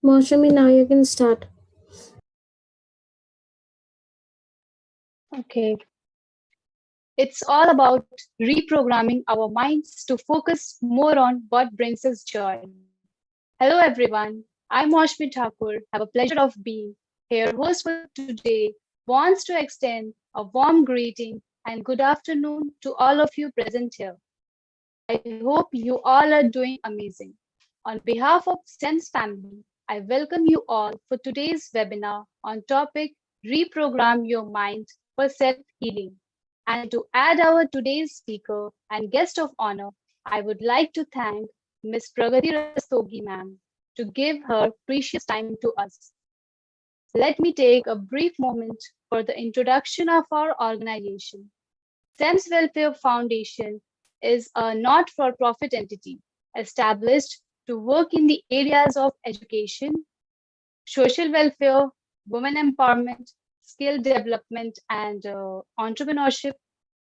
Moshami, now you can start. Okay. It's all about reprogramming our minds to focus more on what brings us joy. Hello, everyone. I'm Moshmi Thakur. Have a pleasure of being here. Host for today wants to extend a warm greeting and good afternoon to all of you present here. I hope you all are doing amazing. On behalf of Sense family, I welcome you all for today's webinar on topic Reprogram Your Mind for Self-Healing. And to add our today's speaker and guest of honor, I would like to thank Ms. Pragati Rastogi ma'am to give her precious time to us. Let me take a brief moment for the introduction of our organization. SEMS Welfare Foundation is a not-for-profit entity established to work in the areas of education, social welfare, women empowerment, skill development and entrepreneurship,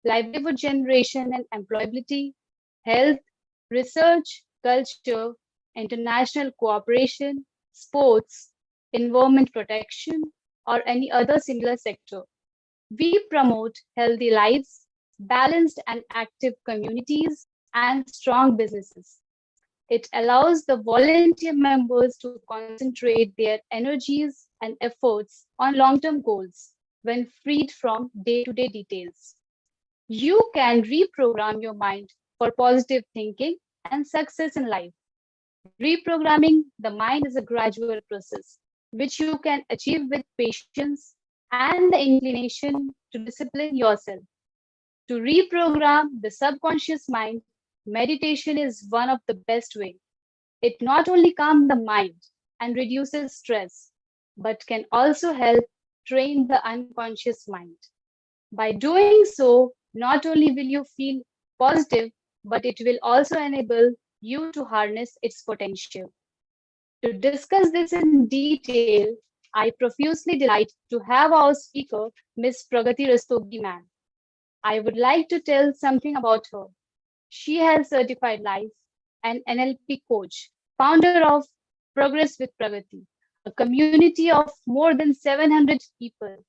livelihood generation and employability, health, research, culture, international cooperation, sports, environment protection, or any other similar sector. We promote healthy lives, balanced and active communities, and strong businesses. It allows the volunteer members to concentrate their energies and efforts on long-term goals when freed from day-to-day details. You can reprogram your mind for positive thinking and success in life. Reprogramming the mind is a gradual process which you can achieve with patience and the inclination to discipline yourself. To reprogram the subconscious mind, meditation is one of the best ways. It not only calms the mind and reduces stress, but can also help train the unconscious mind. By doing so, not only will you feel positive, but it will also enable you to harness its potential. To discuss this in detail, I profusely delight to have our speaker, Ms. Pragati Rastogi ma'am. I would like to tell something about her. She has certified life and NLP coach, founder of Progress with Pragati, a community of more than 700 people.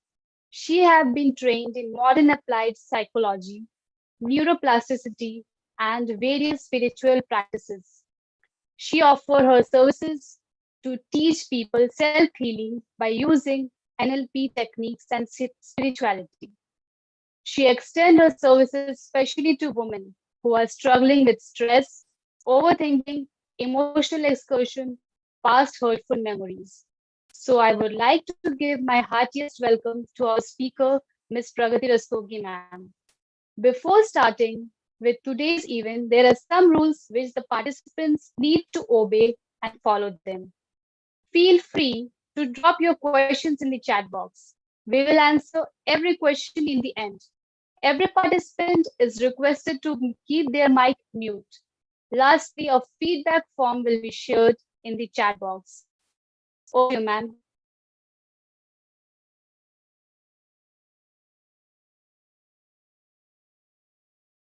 She has been trained in modern applied psychology, neuroplasticity, and various spiritual practices. She offers her services to teach people self-healing by using NLP techniques and spirituality. She extends her services especially to women who are struggling with stress, overthinking, emotional excursion, past hurtful memories. So I would like to give my heartiest welcome to our speaker, Ms. Pragati Rastogi ma'am. Before starting with today's event, there are some rules which the participants need to obey and follow them. Feel free to drop your questions in the chat box. We will answer every question in the end. Every participant is requested to keep their mic mute. Lastly, a feedback form will be shared in the chat box. Over to you, ma'am.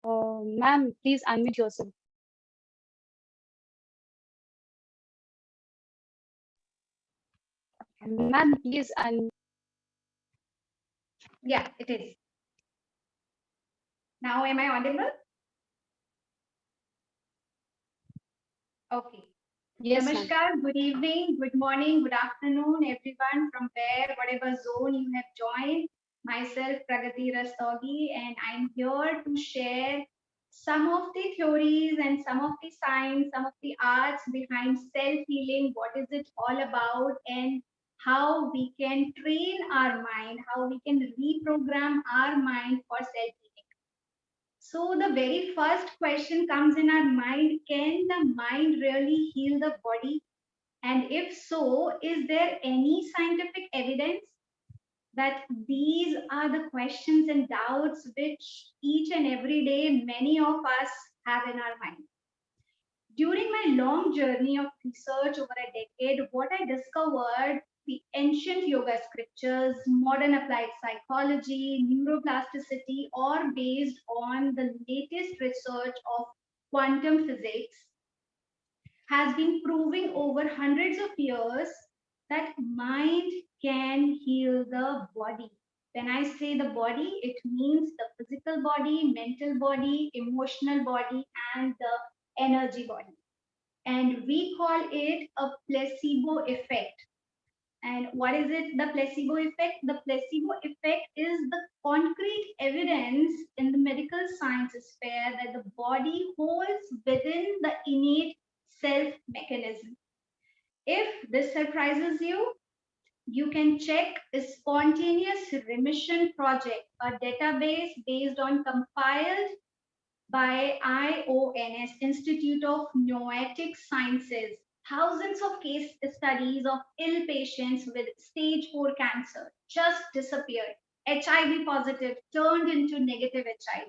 Ma'am, please unmute yourself. Ma'am, please Yeah, it is. Now, am I audible? Okay. Yes, ma'am. Namaskar, good evening, good morning, good afternoon, everyone from whatever zone you have joined. Myself, Pragati Rastogi, and I'm here to share some of the theories and some of the science, some of the arts behind self-healing, what is it all about, and how we can train our mind, how we can reprogram our mind for self-healing. So the very first question comes in our mind, can the mind really heal the body? And if so, is there any scientific evidence that these are the questions and doubts which each and every day many of us have in our mind? During my long journey of research over a decade, what I discovered the ancient yoga scriptures, modern applied psychology, neuroplasticity, or based on the latest research of quantum physics, has been proving over hundreds of years that mind can heal the body. When I say the body, it means the physical body, mental body, emotional body, and the energy body. And we call it a placebo effect. And what is it, the placebo effect? The placebo effect is the concrete evidence in the medical sciences fair that the body holds within the innate self mechanism. If this surprises you, you can check a spontaneous remission project, a database based on compiled by IONS, Institute of Noetic Sciences, thousands of case studies of ill patients with stage 4 cancer just disappeared. HIV positive turned into negative HIV.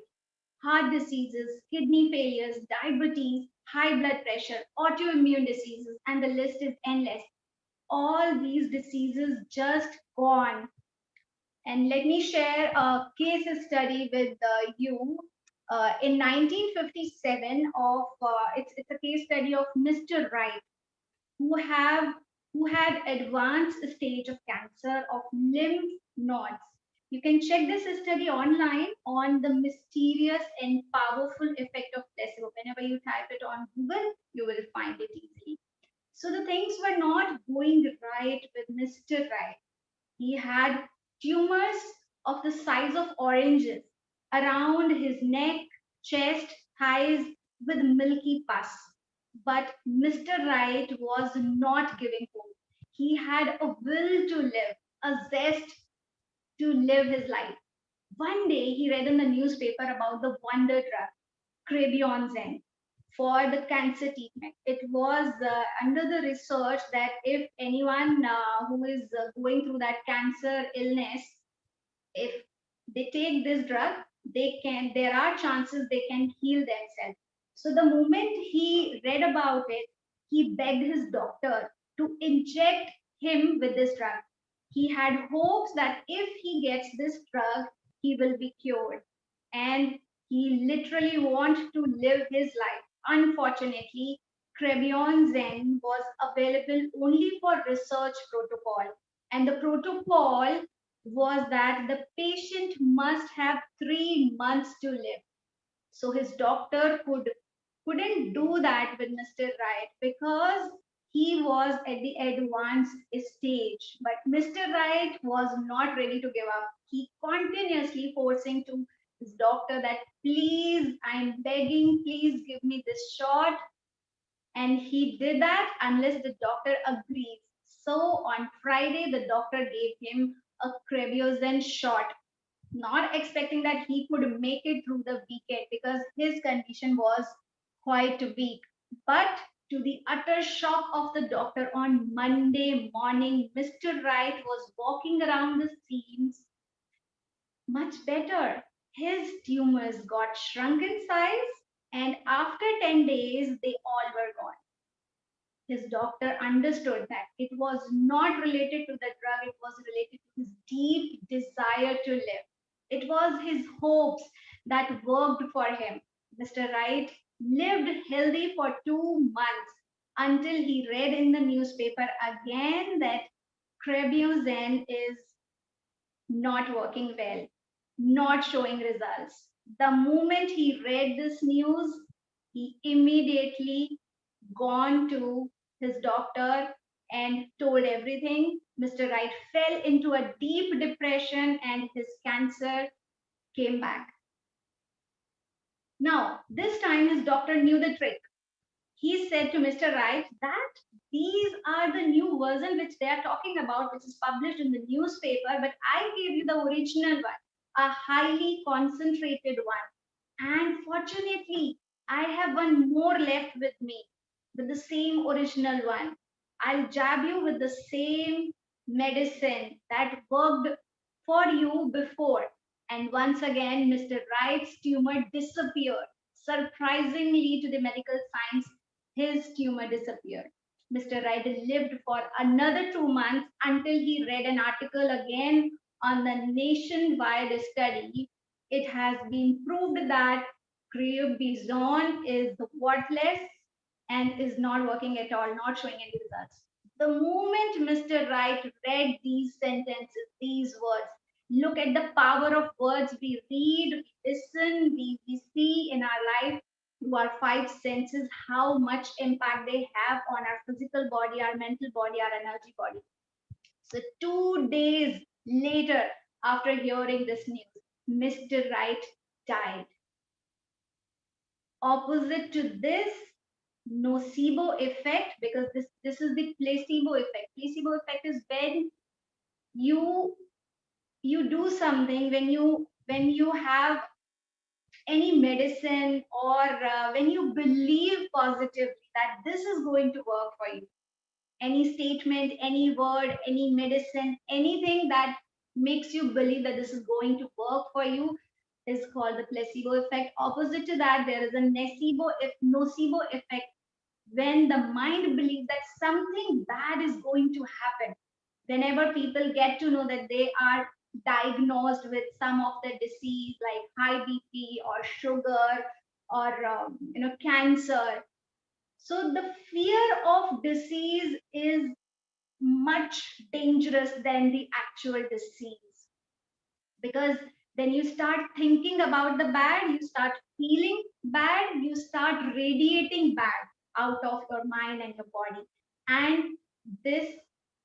Heart diseases, kidney failures, diabetes, high blood pressure, autoimmune diseases, and the list is endless. All these diseases just gone. And let me share a case study with you. In 1957, it's a case study of Mr. Wright, who have who had advanced stage of cancer of lymph nodes. You can check this study online on the mysterious and powerful effect of placebo. Whenever you type it on Google, you will find it easily. So the things were not going right with Mr. Wright. He had tumors of the size of oranges around his neck, chest, thighs with milky pus. But Mr. Wright was not giving hope. He had a will to live, a zest to live his life. One day he read in the newspaper about the wonder drug, Crebionzen, for the cancer treatment. It was under the research that if anyone who is going through that cancer illness, if they take this drug, there are chances they can heal themselves. So the moment he read about it, he begged his doctor to inject him with this drug. He had hopes that if he gets this drug, he will be cured. And he literally wanted to live his life. Unfortunately, Crebion Zen was available only for research protocol. And the protocol was that the patient must have 3 months to live. So his doctor couldn't do that with Mr. Wright because he was at the advanced stage. But Mr. Wright was not ready to give up. He continuously forcing to his doctor that please, I'm begging, please give me this shot. And he did that unless the doctor agrees. So on Friday, the doctor gave him a Crebiozin shot, not expecting that he could make it through the weekend because his condition was quite weak. But to the utter shock of the doctor, on Monday morning, Mr. Wright was walking around the scenes much better. His tumors got shrunk in size, and after 10 days, they all were gone. His doctor understood that it was not related to the drug, it was related to his deep desire to live. It was his hopes that worked for him. Mr. Wright lived healthy for 2 months until he read in the newspaper again that Crebuzen is not working well, not showing results. The moment he read this news, he immediately gone to his doctor and told everything. Mr. Wright fell into a deep depression and his cancer came back. Now, this time his doctor knew the trick. He said to Mr. Wright that these are the new version which they are talking about, which is published in the newspaper, but I gave you the original one, a highly concentrated one. And fortunately, I have one more left with me with the same original one. I'll jab you with the same medicine that worked for you before. And once again, Mr. Wright's tumor disappeared. Surprisingly to the medical science, his tumor disappeared. Mr. Wright lived for another 2 months until he read an article again on the nationwide study. It has been proved that Creobizon is worthless and is not working at all, not showing any results. The moment Mr. Wright read these sentences, these words, look at the power of words we read, we listen, we see in our life through our five senses, how much impact they have on our physical body, our mental body, our energy body. So 2 days later, after hearing this news, Mr. Wright died. Opposite to this, nocebo effect, because this is the placebo effect. Placebo effect is when you you do something, when you have any medicine, or when you believe positively that this is going to work for you. Any statement, any word, any medicine, anything that makes you believe that this is going to work for you is called the placebo effect. Opposite to that, there is a nocebo effect, when the mind believes that something bad is going to happen. Whenever people get to know that they are diagnosed with some of the disease like high BP or sugar or cancer, so the fear of disease is much dangerous than the actual disease, because then you start thinking about the bad, you start feeling bad, you start radiating bad out of your mind and your body. And this,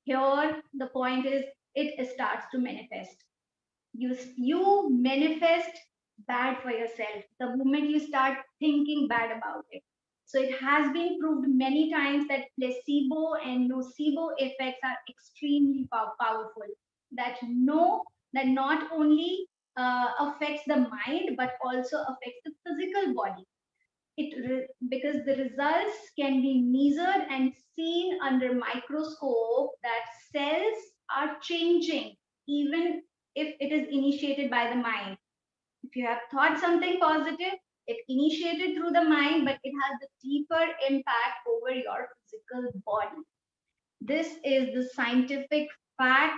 here the point is, it starts to manifest. You manifest bad for yourself the moment you start thinking bad about it. So it has been proved many times that placebo and nocebo effects are extremely powerful, that no that not only affects the mind but also affects the physical body. Because the results can be measured and seen under microscope, that cells are changing even if it is initiated by the mind. If you have thought something positive, it initiated through the mind, but it has a deeper impact over your physical body. This is the scientific fact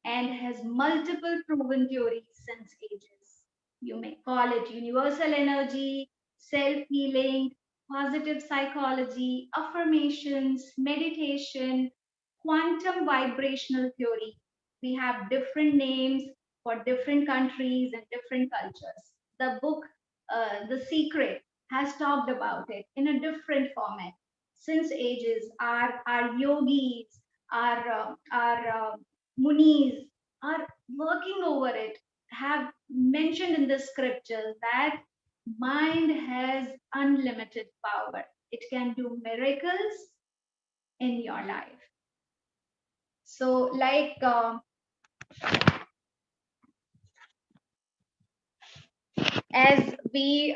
and has multiple proven theories since ages. You may call it universal energy, self healing, positive psychology, affirmations, meditation, quantum vibrational theory. We have different names for different countries and different cultures. The book, The Secret, has talked about it in a different format. Since ages, our yogis, our munis are working over it, have mentioned in the scriptures that mind has unlimited power. It can do miracles in your life. So, like as we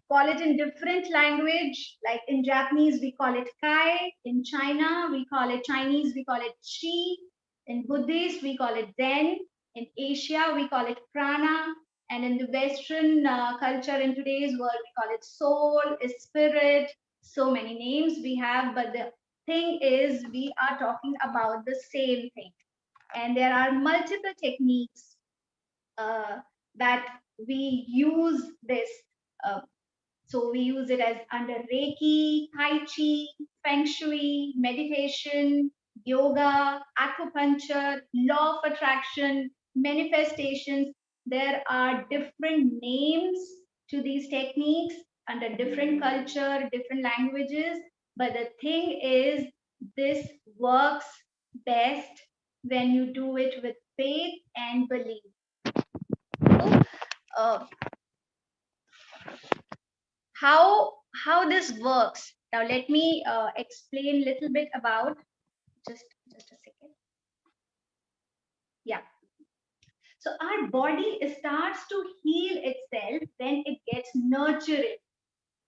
call it in different language, like in Japanese we call it kai, in China we call it Chinese, we call it chi, in Buddhist we call it zen, in Asia we call it prana, and in the Western culture in today's world we call it soul, spirit. So many names we have, but the thing is we are talking about the same thing, and there are multiple techniques uh, that we use this. Uh, so we use it as under Reiki, Tai Chi, Feng Shui, meditation, yoga, acupuncture, law of attraction, manifestations. There are different names to these techniques under different culture, different languages. But the thing is, this works best when you do it with faith and belief. uh, how this works. Now let me explain a little bit about, just a second. Yeah. So our body starts to heal itself when it gets nurtured.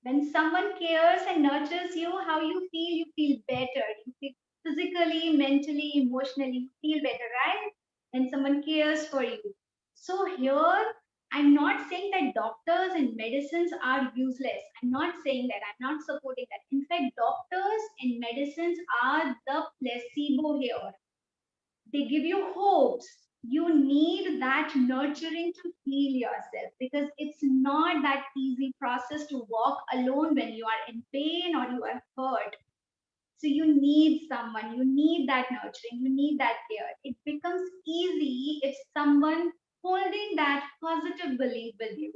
When someone cares and nurtures you, how you feel better. You feel physically, mentally, emotionally, you feel better, right? When someone cares for you. So here, I'm not saying that doctors and medicines are useless. I'm not saying that. I'm not supporting that. In fact, doctors and medicines are the placebo here. They give you hopes. You need that nurturing to heal yourself, because it's not that easy process to walk alone when you are in pain or you are hurt. So you need someone, you need that nurturing, you need that care. It becomes easy if someone holding that positive belief with you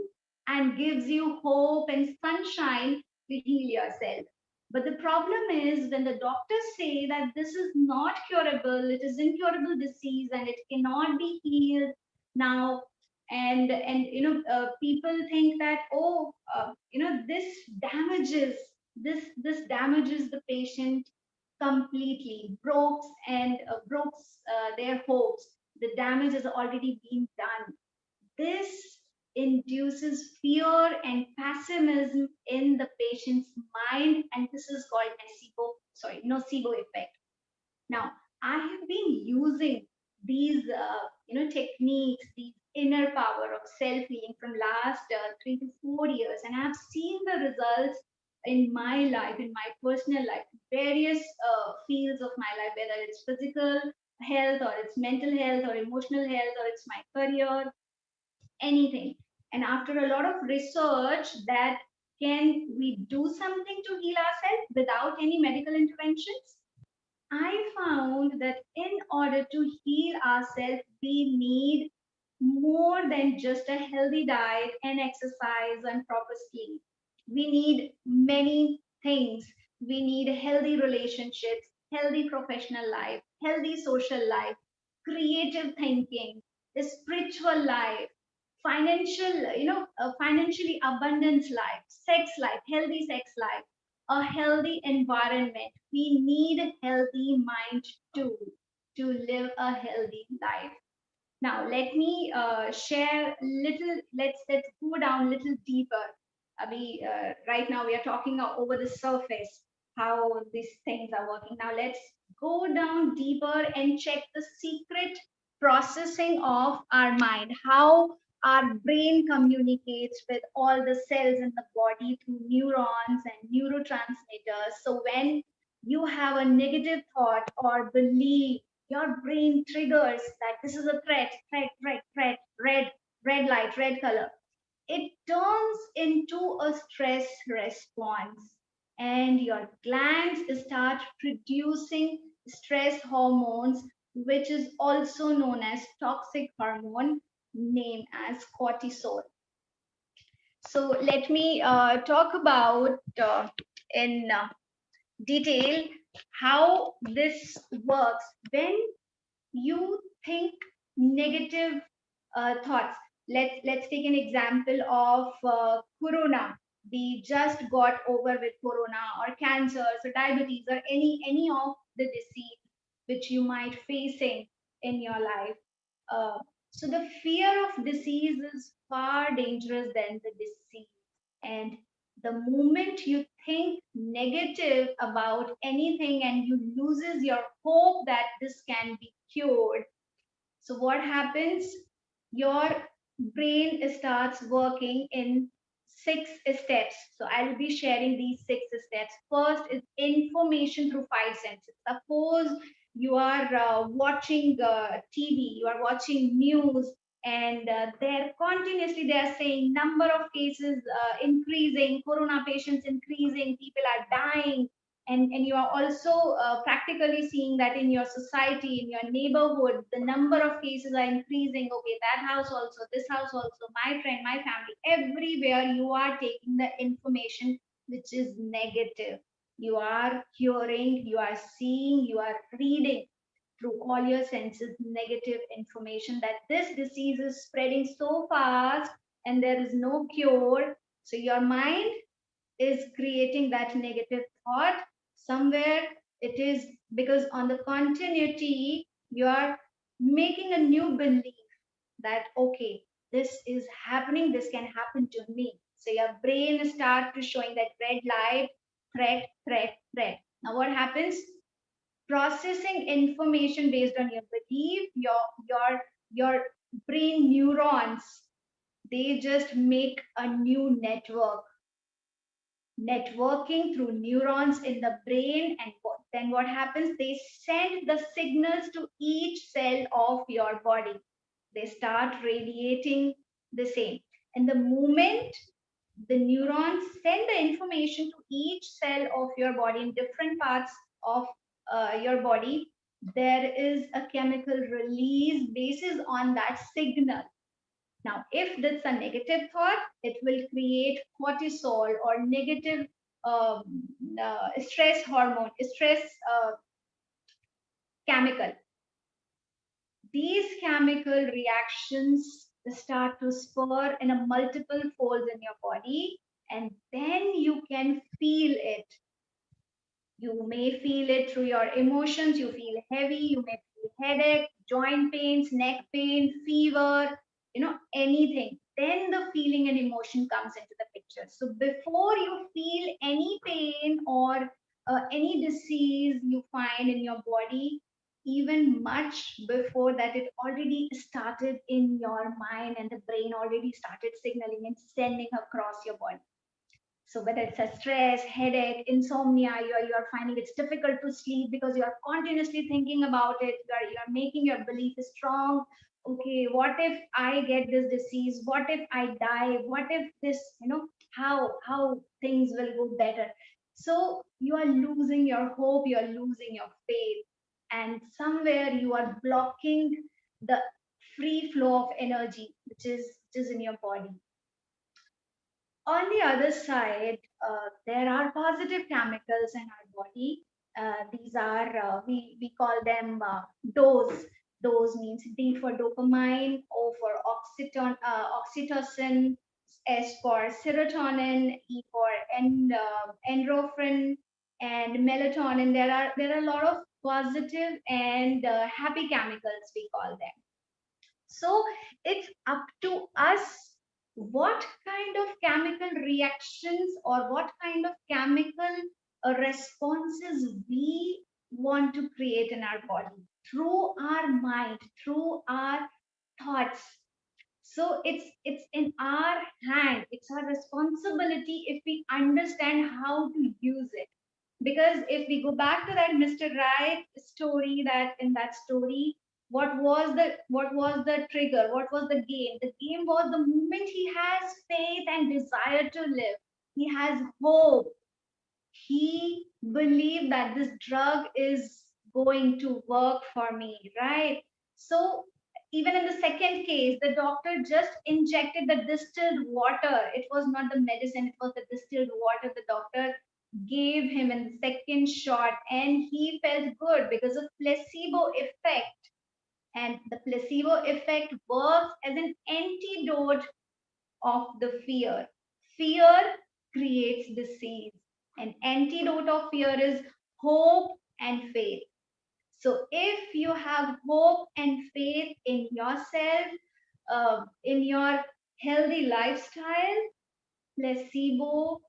and gives you hope and sunshine to heal yourself. But the problem is when the doctors say that this is not curable, it is incurable disease and it cannot be healed now. And people think that, oh, this damages the patient completely, breaks their hopes. The damage has already been done. This induces fear and pessimism in the patient's mind, and this is called nocebo effect. Now, I have been using these, techniques, these inner power of self-healing from last 3 to 4 years, and I've seen the results in my life, in my personal life, various fields of my life, whether it's physical health or it's mental health or emotional health or it's my career, anything. And after a lot of research that can we do something to heal ourselves without any medical interventions? I found that in order to heal ourselves, we need more than just a healthy diet and exercise and proper sleep. We need many things. We need healthy relationships, healthy professional life, healthy social life, creative thinking, a spiritual life, financially abundance life, sex life, healthy sex life, a healthy environment. We need a healthy mind too to live a healthy life. Now, let me share little. Let's go down a little deeper. Right now we are talking over the surface how these things are working. Now let's go down deeper and check the secret processing of our mind. How our brain communicates with all the cells in the body through neurons and neurotransmitters. So when you have a negative thought or belief, your brain triggers that this is a threat, red light, red color. It turns into a stress response, and your glands start producing stress hormones, which is also known as toxic hormone named as cortisol. So let me talk about in detail how this works. When you think negative thoughts, let's take an example of corona. We just got over with corona or cancer or diabetes or any of the disease which you might facing in your life. So the fear of disease is far dangerous than the disease. And the moment you think negative about anything and you loses your hope that this can be cured, so what happens? Your brain starts working in 6 steps. So I'll be sharing these 6 steps. First is information through 5 senses. Suppose you are watching TV, you are watching news, and they're continuously they are saying number of cases increasing, corona patients increasing, people are dying, and you are also practically seeing that in your society, in your neighborhood, the number of cases are increasing. Okay, that house also, this house also, my friend, my family, everywhere you are taking the information which is negative. You are hearing, you are seeing, you are reading through all your senses negative information that this disease is spreading so fast and there is no cure. So your mind is creating that negative thought. Somewhere it is because on the continuity you are making a new belief that okay, this is happening, this can happen to me. So your brain start to showing that red light, threat. Now what happens? Processing information based on your belief, your brain neurons, they just make a new networking through neurons in the brain. And then what happens? They send the signals to each cell of your body. They start radiating the same. And the moment the neurons send the information to each cell of your body in different parts, of your body, there is a chemical release basis on that signal. Now, if that's a negative thought, it will create cortisol or negative stress hormone, stress chemical. These chemical reactions start to spur in a multiple folds in your body, and then you can feel it. You may feel it through your emotions. You feel heavy, you may feel headache, joint pains, neck pain, fever, anything. Then the feeling and emotion comes into the picture. So before you feel any pain or any disease you find in your body, even much before that, it already started in your mind and the brain already started signaling and sending across your body. So whether it's a stress, headache, insomnia, you're finding it's difficult to sleep because you're continuously thinking about it. You're making your belief strong. Okay, what if I get this disease? What if I die? What if this, how things will go better? So you are losing your hope, you are losing your faith, and somewhere you are blocking the free flow of energy which is in your body. On the other side, there are positive chemicals in our body. These are, we call them DOS. DOS means D for dopamine, O for oxytocin, S for serotonin, E for endorphin, and melatonin. There are a lot of positive and happy chemicals, we call them. So it's up to us what kind of chemical reactions or what kind of chemical responses we want to create in our body through our mind, through our thoughts. So it's in our hand. It's our responsibility if we understand how to use it. Because if we go back to that Mr. Right story, that in that story, what was the trigger? What was the game? The game was the moment he has faith and desire to live. He has hope. He believed that this drug is going to work for me, right? So even in the second case, the doctor just injected the distilled water. It was not the medicine, it was the distilled water the doctor gave him in the second shot, and he felt good because of placebo effect. And the placebo effect works as an antidote of the fear. Fear creates disease. An antidote of fear is hope and faith. So if you have hope and faith in yourself, in your healthy lifestyle, placebo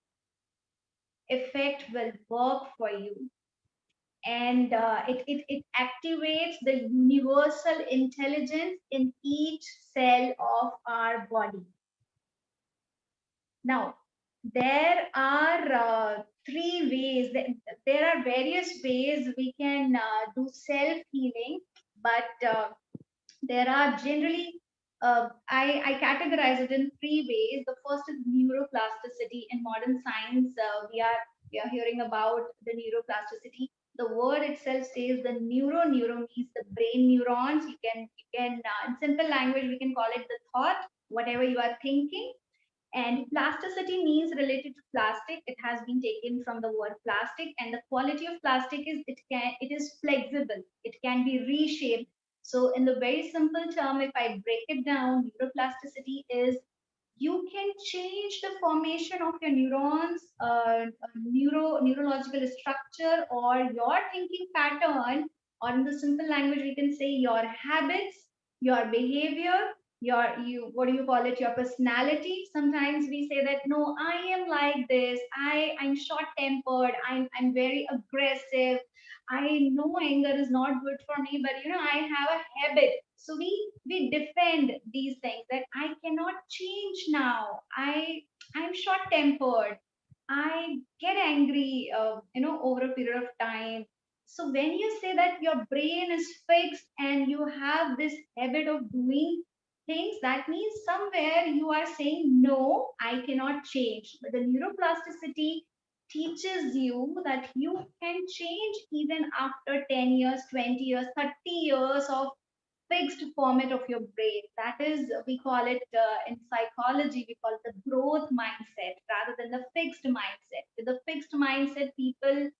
effect will work for you. And it activates the universal intelligence in each cell of our body. Now, there are three ways. There are various ways we can do self healing, but there are generally, I categorize it in three ways. The first is neuroplasticity. In modern science, we are hearing about the neuroplasticity. The word itself says the neuro means the brain neurons. You can in simple language we can call it the thought, whatever you are thinking. And plasticity means related to plastic. It has been taken from the word plastic, and the quality of plastic is it is flexible. It can be reshaped. So, in the very simple term, if I break it down, neuroplasticity is you can change the formation of your neurons, neurological structure, or your thinking pattern, or in the simple language, we can say your habits, your behavior, you what do you call it, your personality. Sometimes we say that no, I am like this, I'm short tempered, I'm very aggressive, I know anger is not good for me, but I have a habit. So we defend these things that I cannot change now. I'm short tempered. I get angry, over a period of time. So when you say that your brain is fixed and you have this habit of doing things, that means somewhere you are saying no, I cannot change. But the neuroplasticity teaches you that you can change even after 10 years, 20 years, 30 years of fixed format of your brain. That is, we call it in psychology, we call it the growth mindset rather than the fixed mindset. With the fixed mindset, people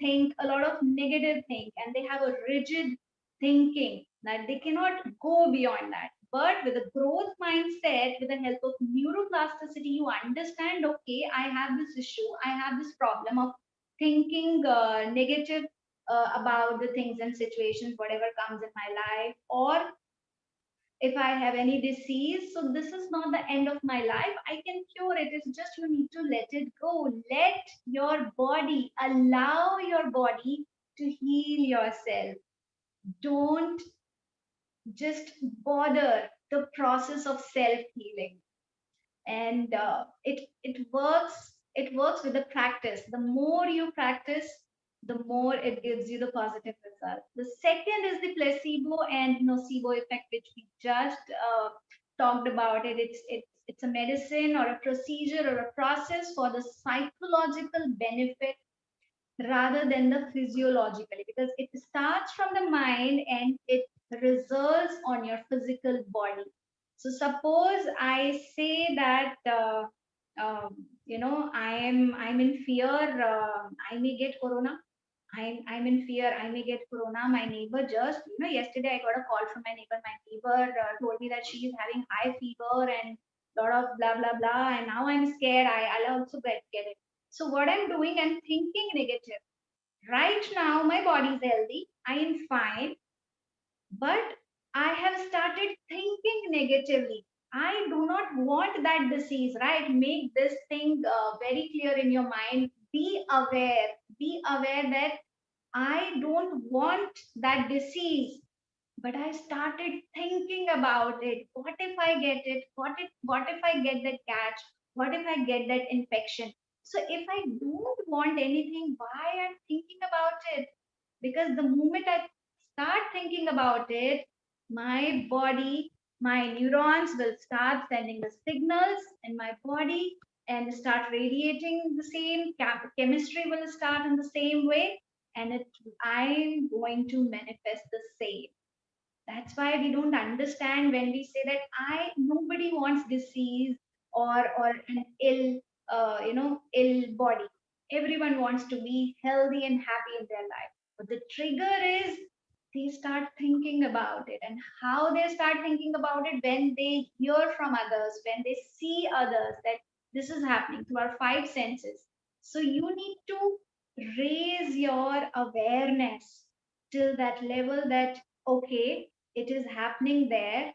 think a lot of negative thing, and they have a rigid thinking that they cannot go beyond that. But with a growth mindset, with the help of neuroplasticity, you understand, okay, I have this issue, I have this problem of thinking negative about the things and situations whatever comes in my life, or if I have any disease, so this is not the end of my life. I can cure it. It's just you need to let it go. Let your body, allow your body to heal yourself. Don't just bother the process of self healing. And it works with the practice. The more you practice, the more it gives you the positive result. The second is the placebo and nocebo effect, which we just talked about it. It's a medicine or a procedure or a process for the psychological benefit rather than the physiologically, because it starts from the mind and it results on your physical body. So suppose I say that I'm in fear, I may get corona. I'm in fear, I may get corona. My neighbor just, yesterday I got a call from my neighbor. My neighbor told me that she is having high fever and lot of blah blah blah, and now I'm scared. I'll also get it. So what I'm doing, I'm thinking negative. Right now, my body is healthy. I am fine, but I have started thinking negatively. I do not want that disease, right? Make this thing very clear in your mind. Be aware. Be aware that I don't want that disease, but I started thinking about it. What if I get it? What if I get that catch? What if I get that infection? So if I don't want anything, why I'm thinking about it? Because the moment I start thinking about it, my body, my neurons will start sending the signals in my body and start radiating the same. Chemistry will start in the same way, and I'm going to manifest the same. That's why we don't understand when we say that I nobody wants disease or an ill body. Everyone wants to be healthy and happy in their life. But the trigger is they start thinking about it, and how they start thinking about it when they hear from others, when they see others that this is happening through our five senses. So you need to raise your awareness till that level that okay, it is happening there.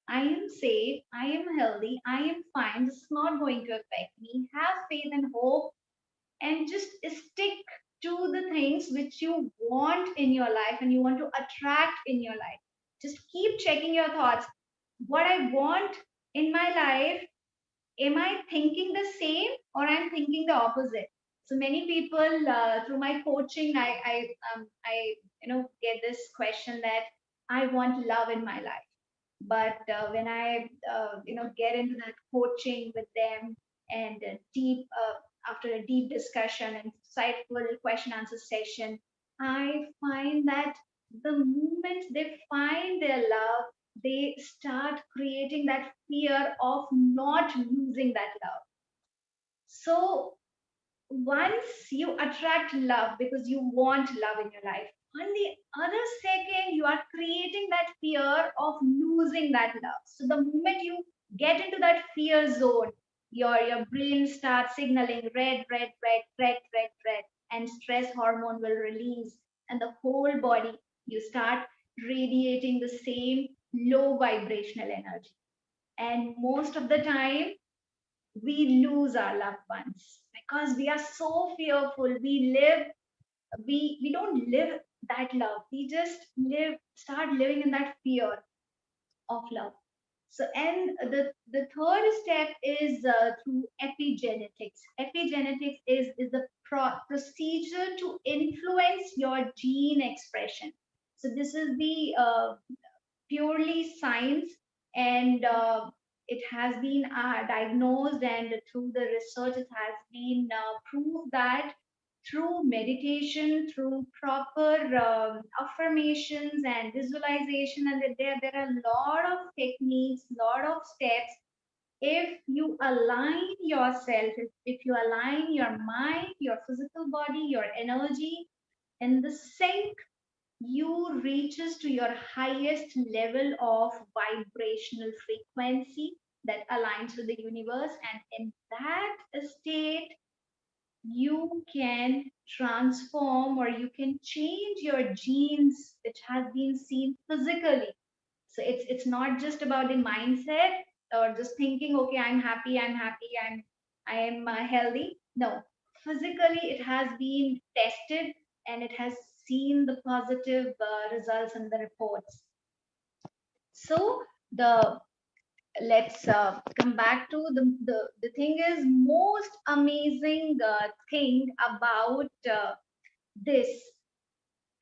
I am safe, I am healthy, I am fine. This is not going to affect me. Have faith and hope, and just stick to the things which you want in your life and you want to attract in your life. Just keep checking your thoughts. What I want in my life, am I thinking the same or I'm thinking the opposite? So many people through my coaching, I get this question that I want love in my life, but when I get into that coaching with them and deep after a deep discussion and insightful question answer session, I find that the moment they find their love, they start creating that fear of not losing that love. So once you attract love because you want love in your life, on the other second you are creating that fear of losing that love. So the moment you get into that fear zone, your brain starts signaling red, and stress hormone will release, and the whole body, you start radiating the same low vibrational energy. And most of the time we lose our loved ones because we are so fearful. We don't live that love. We just start living in that fear of love. So, and the third step is through epigenetics. Epigenetics is the procedure to influence your gene expression. So this is the purely science, and it has been diagnosed, and through the research, it has been proved that through meditation, through proper affirmations and visualization, and there are a lot of techniques, lot of steps. If you align yourself, if you align your mind, your physical body, your energy in the sync, you reaches to your highest level of vibrational frequency that aligns with the universe, and in that state you can transform, or you can change your genes, which has been seen physically. So it's not just about the mindset, or just thinking, okay, I'm happy, I am healthy. No, physically it has been tested, and it has seen the positive results in the reports. So the let's come back to the thing is most amazing thing about this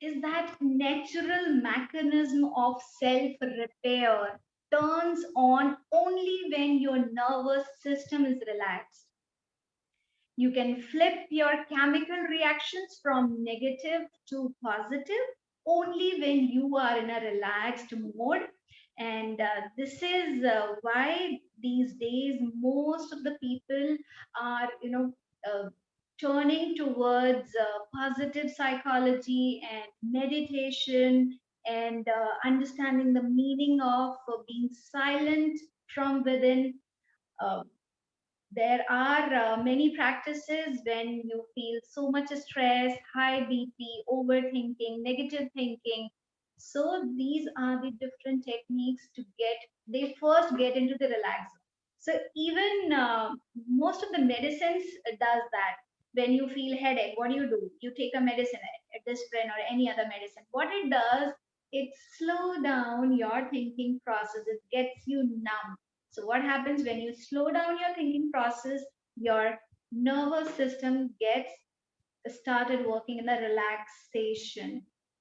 is that natural mechanism of self repair turns on only when your nervous system is relaxed. You can flip your chemical reactions from negative to positive only when you are in a relaxed mode. And this is why these days most of the people are, turning towards positive psychology and meditation, and understanding the meaning of being silent from within. Uh, there are many practices when you feel so much stress, high BP, overthinking, negative thinking. So these are the different techniques to get, they first get into the relax. So even most of the medicines does that. When you feel headache, what do? You take a medicine, a aspirin or any other medicine. What it does, it slow down your thinking process. It gets you numb. So what happens when you slow down your thinking process, your nervous system gets started working in the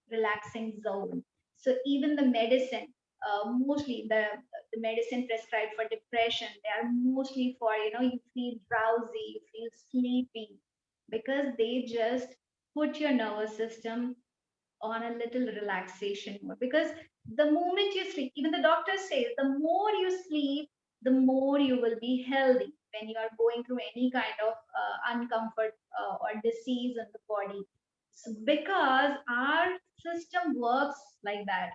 relaxing zone. So even the medicine, mostly the medicine prescribed for depression, they are mostly for, you feel drowsy, you feel sleepy, because they just put your nervous system on a little relaxation mode. Because the moment you sleep, even the doctor says, the more you sleep, the more you will be healthy when you are going through any kind of uncomfort or disease in the body. So because our system works like that,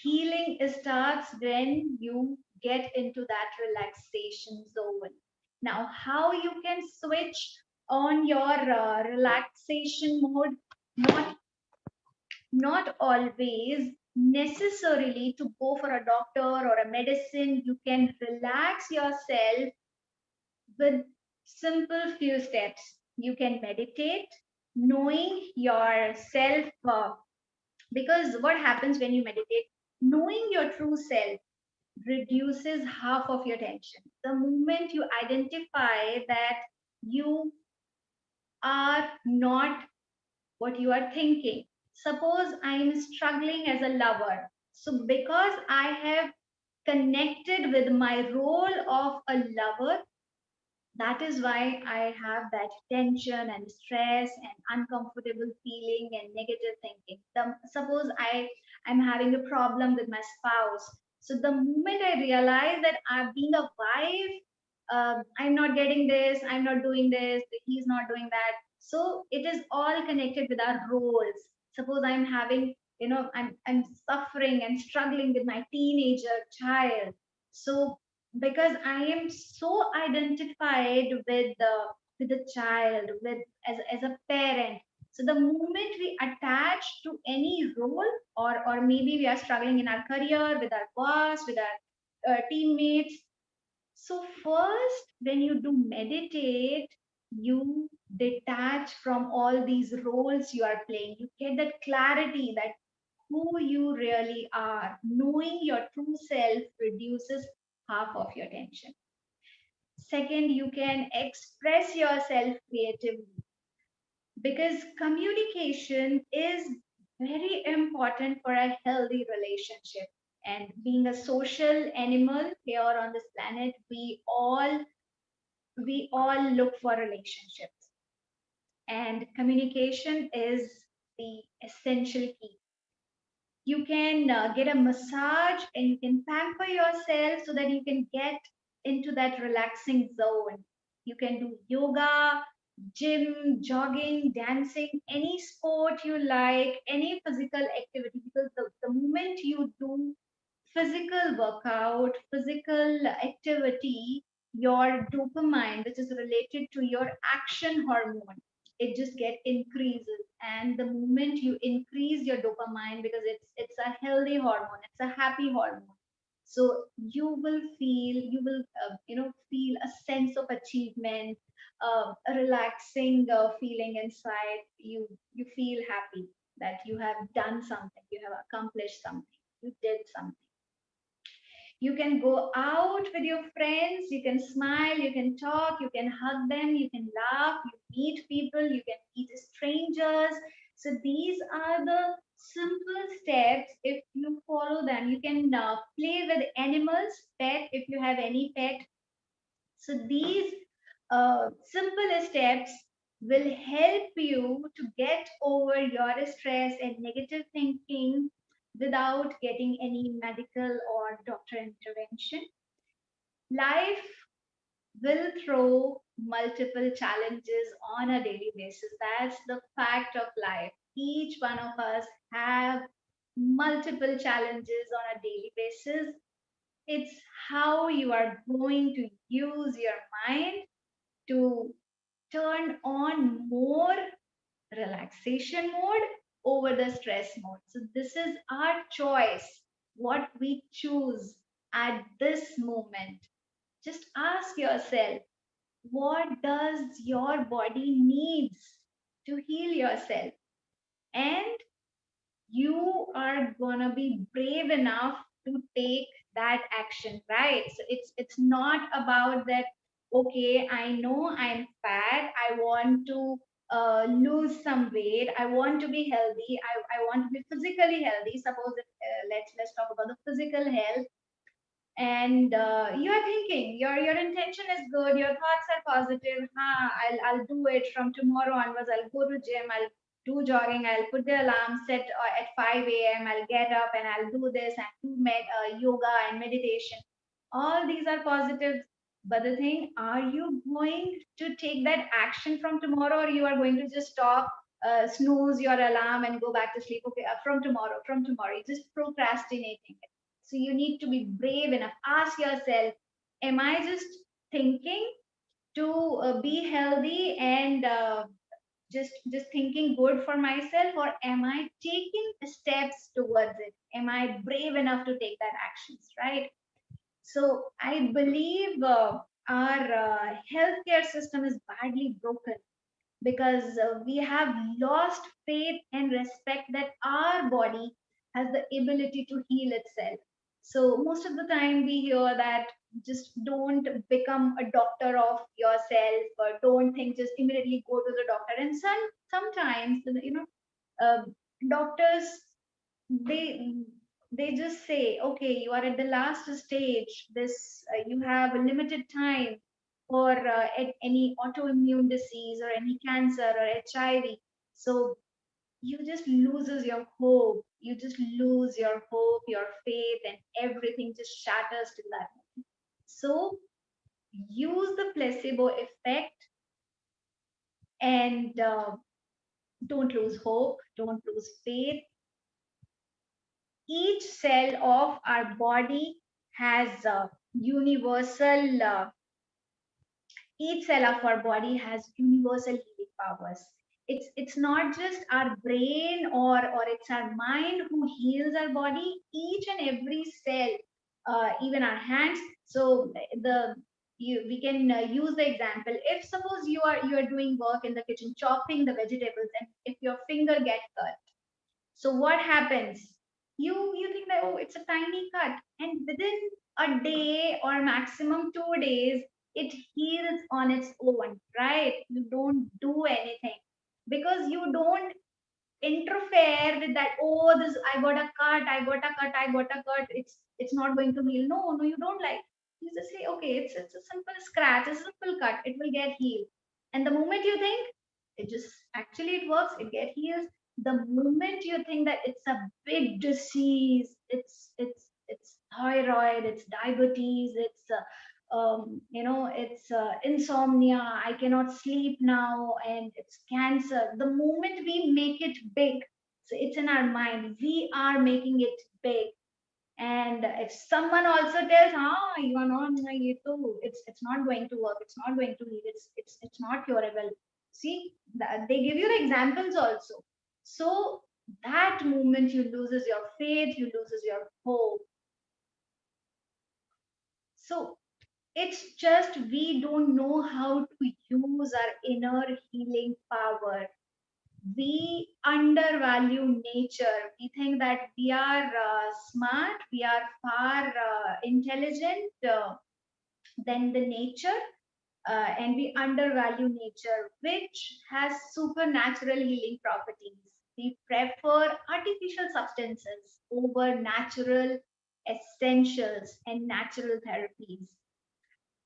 healing starts when you get into that relaxation zone. Now, how you can switch on your relaxation mode? Not always necessarily to go for a doctor or a medicine. You can relax yourself with simple few steps. You can meditate, knowing yourself, because what happens when you meditate, knowing your true self reduces half of your tension. The moment you identify that you are not what you are thinking. Suppose I am struggling as a lover. So, because I have connected with my role of a lover, that is why I have that tension and stress and uncomfortable feeling and negative thinking. Suppose I'm having a problem with my spouse. So the moment I realize that I've been a wife, I'm not getting this, I'm not doing this, he's not doing that. So it is all connected with our roles. Suppose I'm having, I'm suffering and struggling with my teenager child. So because I am so identified with the child, with as a parent. So the moment we attach to any role, or maybe we are struggling in our career, with our boss, with our teammates. So first, when you do meditate, you detach from all these roles you are playing. You get that clarity that who you really are. Knowing your true self reduces half of your tension. Second, you can express yourself creatively, because communication is very important for a healthy relationship. And being a social animal here on this planet, we all look for relationships, and communication is the essential key. You can get a massage and you can pamper yourself so that you can get into that relaxing zone. You can do yoga, gym, jogging, dancing, any sport you like, any physical activity, because the moment you do physical workout, physical activity, your dopamine, which is related to your action hormone, it just get increases. And the moment you increase your dopamine, because it's a healthy hormone, it's a happy hormone, so you will feel a sense of achievement, a relaxing feeling inside you feel happy that you have done something, you have accomplished something, you did something. You can go out with your friends, you can smile, you can talk, you can hug them, you can laugh, you meet people, you can meet strangers. So these are the simple steps. If you follow them, you can play with animals, pet, if you have any pet. So these simple steps will help you to get over your stress and negative thinking without getting any medical or doctor intervention. Life will throw multiple challenges on a daily basis. That's the fact of life. Each one of us have multiple challenges on a daily basis. It's how you are going to use your mind to turn on more relaxation mode over the stress mode. So this is our choice, what we choose at this moment. Just ask yourself, what does your body needs to heal yourself? And you are gonna be brave enough to take that action, right? So it's not about that, okay, I know I'm fat, I want to lose some weight, I want to be healthy, I want to be physically healthy. Suppose if, let's talk about the physical health. And you are thinking, your intention is good, your thoughts are positive. I'll do it from tomorrow onwards, I'll go to gym, I'll do jogging, I'll put the alarm set at 5 a.m, I'll get up and I'll do this and do yoga and meditation. All these are positive. But the thing, are you going to take that action from tomorrow, or you are going to just stop, snooze your alarm and go back to sleep? Okay, from tomorrow, you're just procrastinating. So you need to be brave enough. Ask yourself, am I just thinking to be healthy and just thinking good for myself, or am I taking steps towards it? Am I brave enough to take that actions, right? So I believe our healthcare system is badly broken because we have lost faith and respect that our body has the ability to heal itself. So most of the time we hear that just don't become a doctor of yourself, or don't think just immediately go to the doctor. And sometimes uh, doctors, they they just say, okay, you are at the last stage, this you have a limited time for any autoimmune disease or any cancer or HIV. So you just loses your hope, you just lose your hope, your faith, and everything just shatters to that. So use the placebo effect, and don't lose hope, don't lose faith. Each cell of our body has universal each cell of our body has universal healing powers. It's not just our brain, or it's our mind who heals our body. Each and every cell, even our hands. So we can use the example. If suppose you are doing work in the kitchen, chopping the vegetables, and if your finger gets cut, so what happens? You think that, oh, it's a tiny cut, and within a day or maximum 2 days, it heals on its own, right? You don't do anything because you don't interfere with that. Oh, this, I got a cut, I got a cut, I got a cut. It's not going to heal. No, no, you don't like. You just say, okay, it's a simple scratch, a simple cut, it will get healed. And the moment you think it just actually it works, it get healed. The moment you think that it's a big disease, it's thyroid, it's diabetes, it's it's insomnia, I cannot sleep now, and it's cancer. The moment we make it big, so it's in our mind, we are making it big. And if someone also tells, you are not you too, it's not going to work, it's not going to heal, it's not curable. See, they give you the examples also. So that moment you loses your faith, you loses your hope. So it's just we don't know how to use our inner healing power. We undervalue nature. We think that we are smart, we are far intelligent than the nature, and we undervalue nature, which has supernatural healing properties. We prefer artificial substances over natural essentials and natural therapies.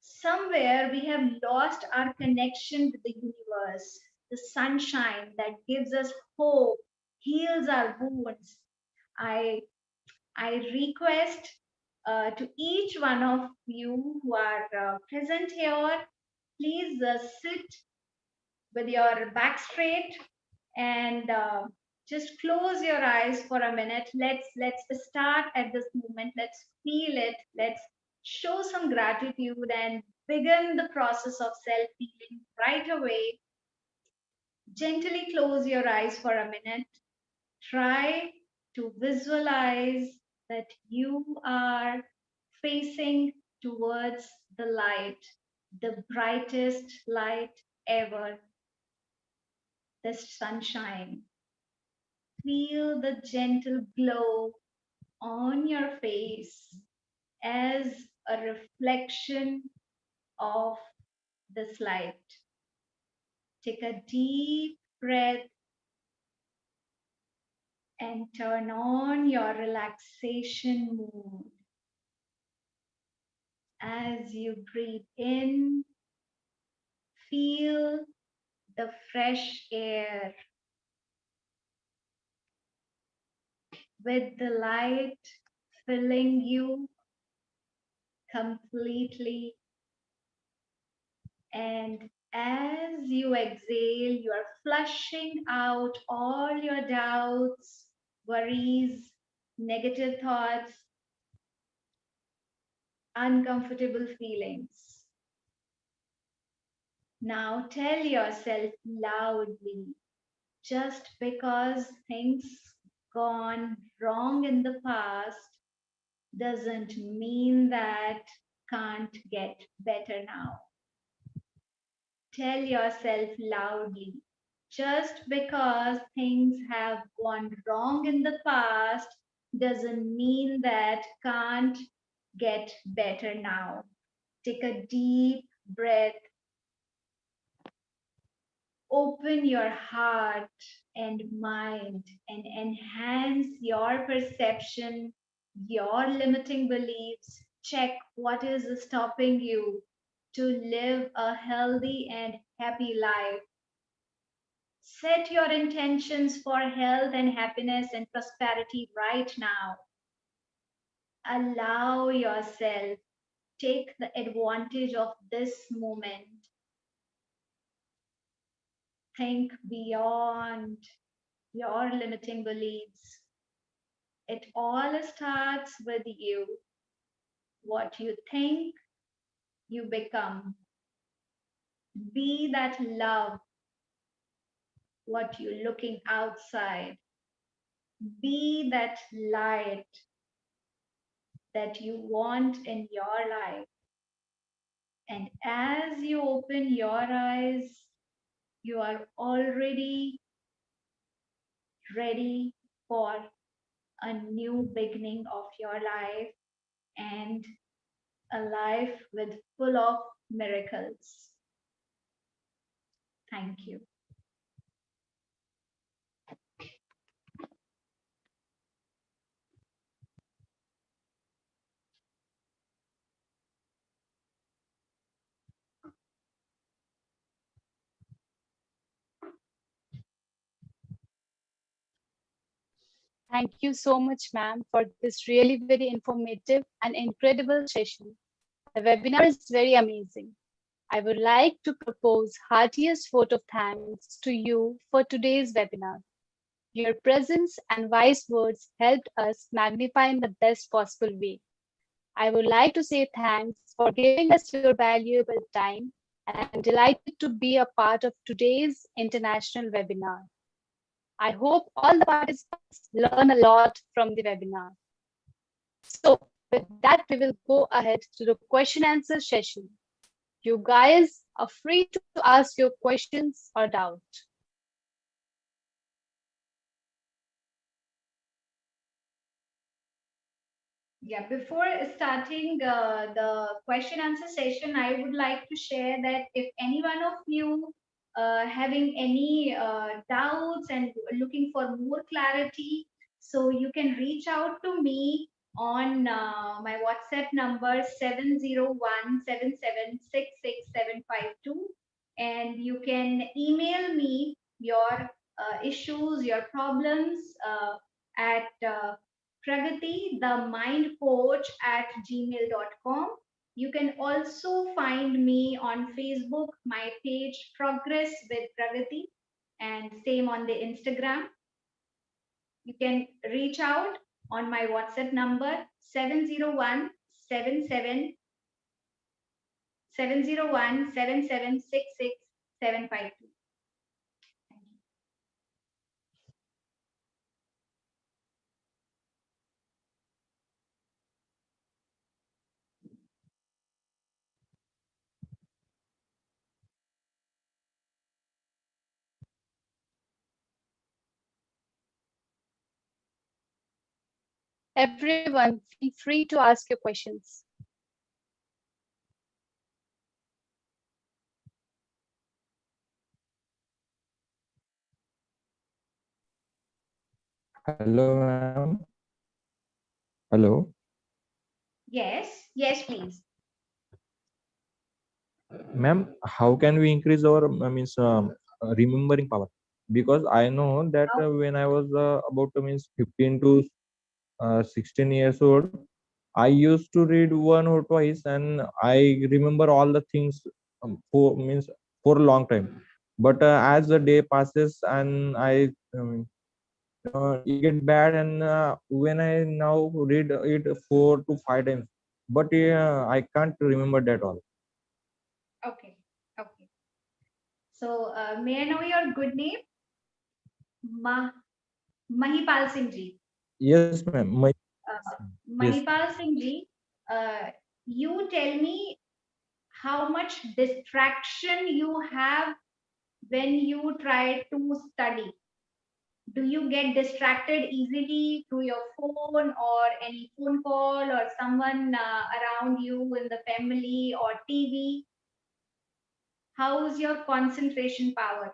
Somewhere we have lost our connection with the universe, the sunshine that gives us hope, heals our wounds. I, I request to each one of you who are present here, please sit with your back straight and just close your eyes for a minute. Let's start at this moment. Let's feel it. Let's show some gratitude and begin the process of self healing right away. Gently close your eyes for a minute. Try to visualize that you are facing towards the light, the brightest light ever, the sunshine. Feel the gentle glow on your face as a reflection of this light. Take a deep breath and turn on your relaxation mode. As you breathe in, feel the fresh air with the light filling you completely. And as you exhale, you are flushing out all your doubts, worries, negative thoughts, uncomfortable feelings. Now tell yourself loudly, just because things gone wrong in the past doesn't mean that can't get better now. Tell yourself loudly, just because things have gone wrong in the past doesn't mean that can't get better now. Take a deep breath. Open your heart and mind and enhance your perception, your limiting beliefs. Check what is stopping you to live a healthy and happy life. Set your intentions for health and happiness and prosperity right now. Allow yourself, take the advantage of this moment. Think beyond your limiting beliefs. It all starts with you. What you think, you become. Be that love, what you're looking outside. Be that light that you want in your life. And as you open your eyes, you are already ready for a new beginning of your life and a life with full of miracles. Thank you. Thank you so much, ma'am, for this really very informative and incredible session. The webinar is very amazing. I would like to propose heartiest vote of thanks to you for today's webinar. Your presence and wise words helped us magnify in the best possible way. I would like to say thanks for giving us your valuable time, and I'm delighted to be a part of today's international webinar. I hope all the participants learn a lot from the webinar. So, with that, we will go ahead to the question answer session. You guys are free to ask your questions or doubt. Yeah, before starting the question answer session, I would like to share that if any one of you having any doubts and looking for more clarity, so you can reach out to me on my WhatsApp number 70177666752, and you can email me your issues, your problems at Pragati, the mind coach at gmail.com. You can also find me on Facebook, my page Progress with Pragati, and same on the Instagram. You can reach out on my WhatsApp number 701 7766752. Everyone, feel free to ask your questions. Hello, ma'am. Hello, Yes, yes, please. ma'am. How can we increase our remembering power? Because I know that How when I was about 15 to 16 years old, I used to read one or twice, and I remember all the things for a long time. But as the day passes, and it get bad, and when I now read it 4 to 5 times, but I can't remember that all. okay, okay. So may I know your good name? Ma Mahipal Singh ji. Yes, ma'am. Yes. Mahipal Singh ji, you tell me how much distraction you have when you try to study. Do you get distracted easily through your phone or any phone call or someone around you in the family or TV? How's your concentration power?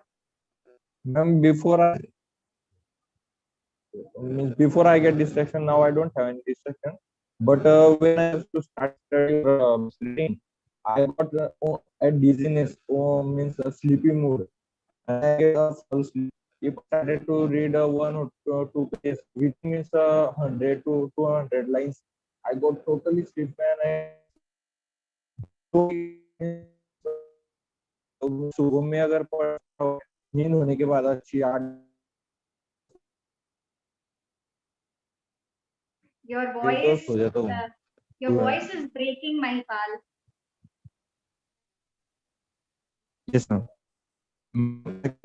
Ma'am, before I get distraction, now I don't have any distraction. But when I used to start studying or reading, I got a dizziness, means a sleepy mood, and I get a full sleep. If I started to read one or two pages, which means 100 to 200 lines, I got totally sleepy, and I सुबह में अगर नींद होने के बाद अच्छी 8 Your बजे तो voice, सो जाता हूँ। your voice is breaking, Mahipal. Yes, ma'am.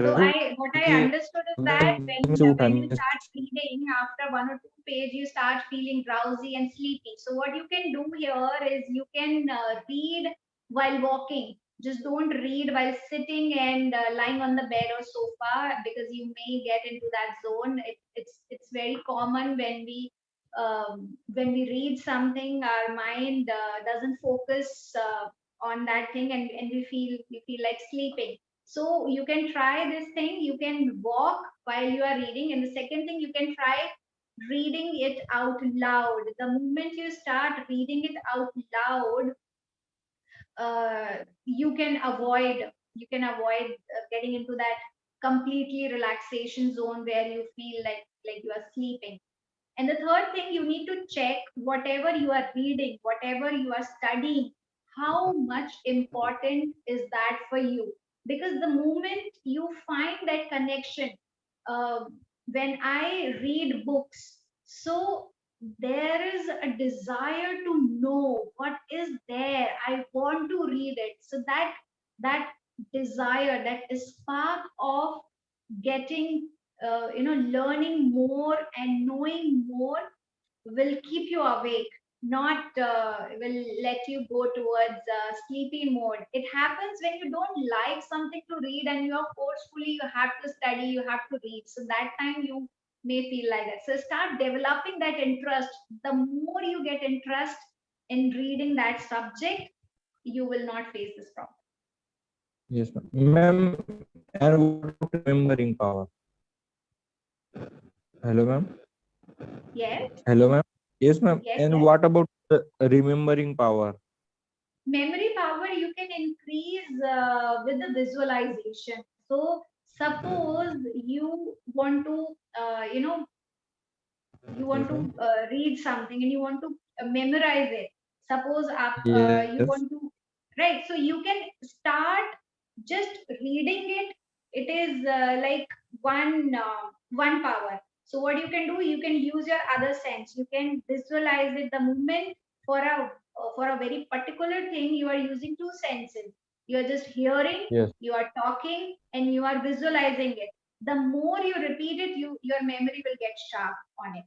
So what I understood is that when you उठाने start reading after one or two page, you start feeling drowsy and sleepy. So what you can do here is you can read while walking. Just don't read while sitting and lying on the bed or sofa because you may get into that zone. It's very common when we read something, our mind doesn't focus on that thing, and we feel like sleeping. So you can try this thing. You can walk while you are reading. And the second thing, you can try reading it out loud. The moment you start reading it out loud, you can avoid getting into that completely relaxation zone where you feel like you are sleeping. And the third thing, you need to check whatever you are reading, whatever you are studying, how much important is that for you? Because the moment you find that connection, uh, when I read books, so there is a desire to know what is there. I want to read it. So that desire, that spark of getting, learning more and knowing more will keep you awake, not will let you go towards sleepy mode. It happens when you don't like something to read and you are forcefully, you have to study, you have to read. So that time you may feel like that. So start developing that interest. The more you get interest in reading that subject, you will not face this problem. Yes, ma'am. And what about remembering power? Hello, ma'am. Yes, Hello, ma'am. Yes, ma'am. yes, And yes. what about remembering power? Memory power you can increase with the visualization. So suppose you want to, you want Yes, to ma'am. read something and you want to memorize it. Suppose you Yes. want to, right? So you can start just reading it. It is like one power. So what you can do, you can use your other sense. You can visualize it. The moment for a very particular thing, you are using two senses. You are just hearing, Yes. you are talking, and you are visualizing it. The more you repeat it, your memory will get sharp on it.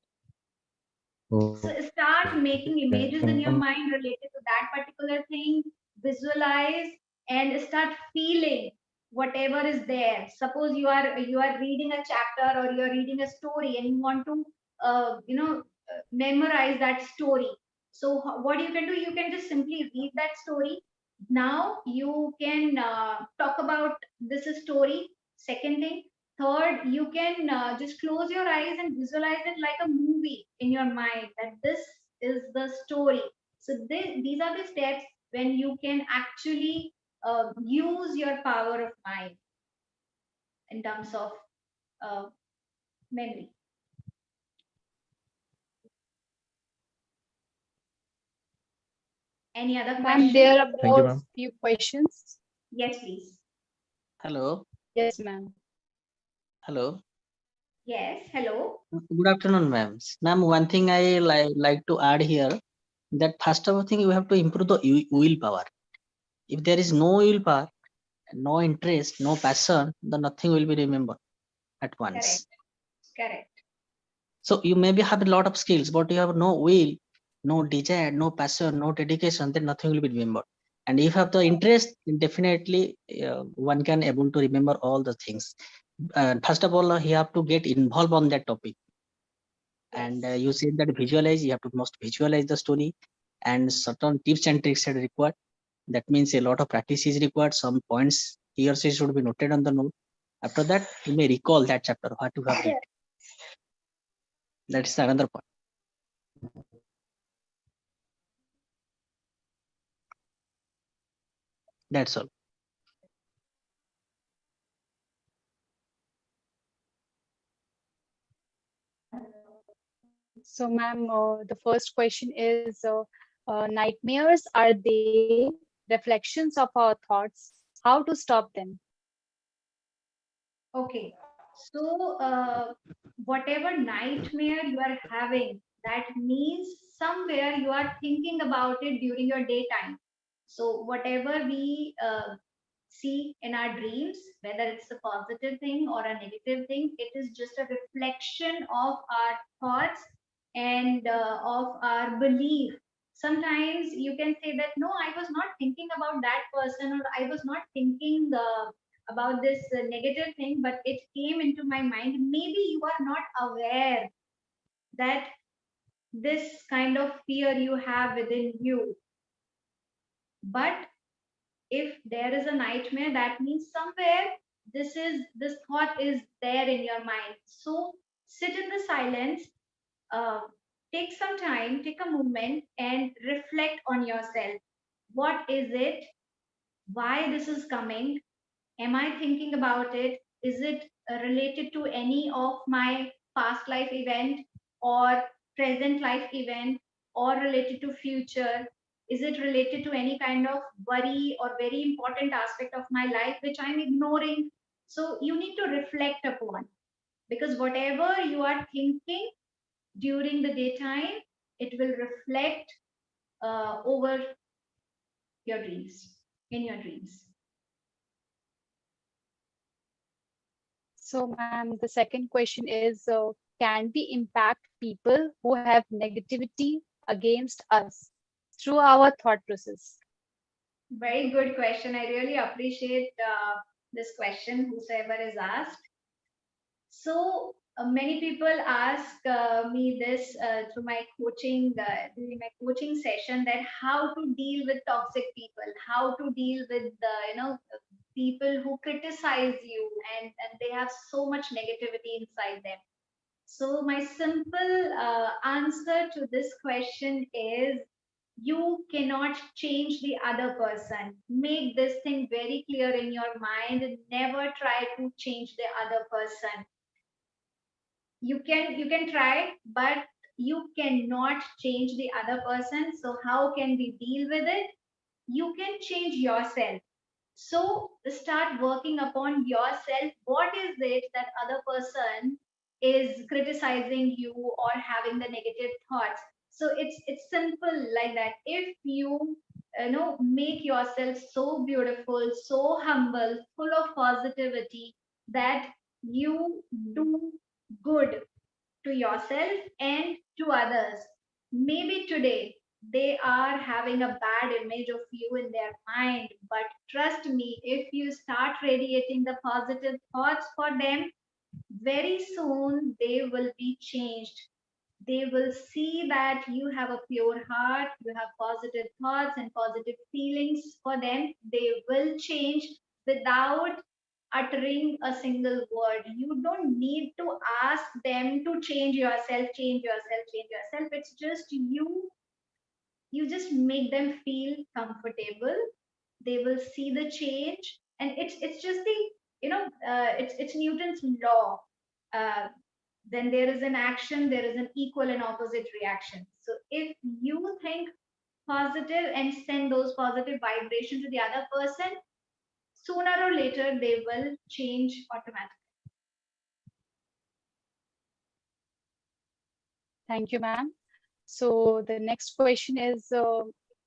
So Okay. start making So, images in ma'am, your mind related to that particular thing, visualize, and start feeling whatever is there. Suppose you are reading a chapter or you are reading a story and you want to memorize that story. So what you can do, you can just simply read that story. Now you can talk about this story. Second thing. Third, you can just close your eyes and visualize it like a movie in your mind, that this is the story. So these are the steps when you can actually use your power of mind in terms of uh, memory. Any other Ma'am, question? there are thank you, more ma'am. few questions. Yes, please. Hello, Yes, ma'am. hello. Yes, hello. Good afternoon, ma'am. Ma'am, one thing I like to add here, that first of all thing you have to improve the willpower. If there is no willpower, no interest, no passion, then nothing will be remembered at Correct, once. correct. So you maybe have a lot of skills, but you have no will, no desire, no passion, no dedication, then nothing will be remembered. And if you have the interest, then definitely one can able to remember all the things. First of all, you have to get involved on that topic. Yes. And you said that visualize, you have to must visualize the story, and certain tips and tricks are required. That means a lot of practice is required. Some points he or she should be noted on the note. After that, you may recall that chapter what you have read. That's another point. That's all. So, ma'am, the first question is nightmares, are they reflections of our thoughts? How to stop them? Okay. So, whatever nightmare you are having, that means somewhere you are thinking about it during your daytime. So, whatever we see in our dreams, whether it's a positive thing or a negative thing, it is just a reflection of our thoughts and of our belief. Sometimes you can say that, no, I was not thinking about that person, or I was not thinking about this negative thing, but it came into my mind. Maybe you are not aware that this kind of fear you have within you. But if there is a nightmare, that means somewhere this thought is there in your mind. So sit in the silence, uh, take some time, take a moment, and reflect on yourself. What is it? Why this is coming? Am I thinking about it? Is it related to any of my past life event, or present life event or related to future? Is it related to any kind of worry or very important aspect of my life which I'm ignoring? So you need to reflect upon, because whatever you are thinking during the daytime, it will reflect over your dreams, in your dreams. So, ma'am, the second question is, can we impact people who have negativity against us through our thought process? Very good question. I really appreciate this question, whosoever is asked. So many people ask me this through my coaching, during my coaching session, that how to deal with toxic people, how to deal with people who criticize you, and they have so much negativity inside them. So my simple answer to this question is, you cannot change the other person. Make this thing very clear in your mind, and never try to change the other person. You can try, but you cannot change the other person. So how can we deal with it? You can change yourself. So start working upon yourself. What is it that other person is criticizing you or having the negative thoughts? So it's simple like that. If you make yourself so beautiful, so humble, full of positivity, that you do good to yourself and to others. Maybe today they are having a bad image of you in their mind, but trust me, if you start radiating the positive thoughts for them, very soon they will be changed. They will see that you have a pure heart, you have positive thoughts and positive feelings for them. They will change without uttering a single word. You don't need to ask them to change yourself, change yourself, change yourself. It's just you just make them feel comfortable. They will see the change, and it's just the it's Newton's law. uh, when there is an action, there is an equal and opposite reaction. So if you think positive and send those positive vibrations to the other person, sooner or later they will change automatically. Thank you, ma'am. So the next question is,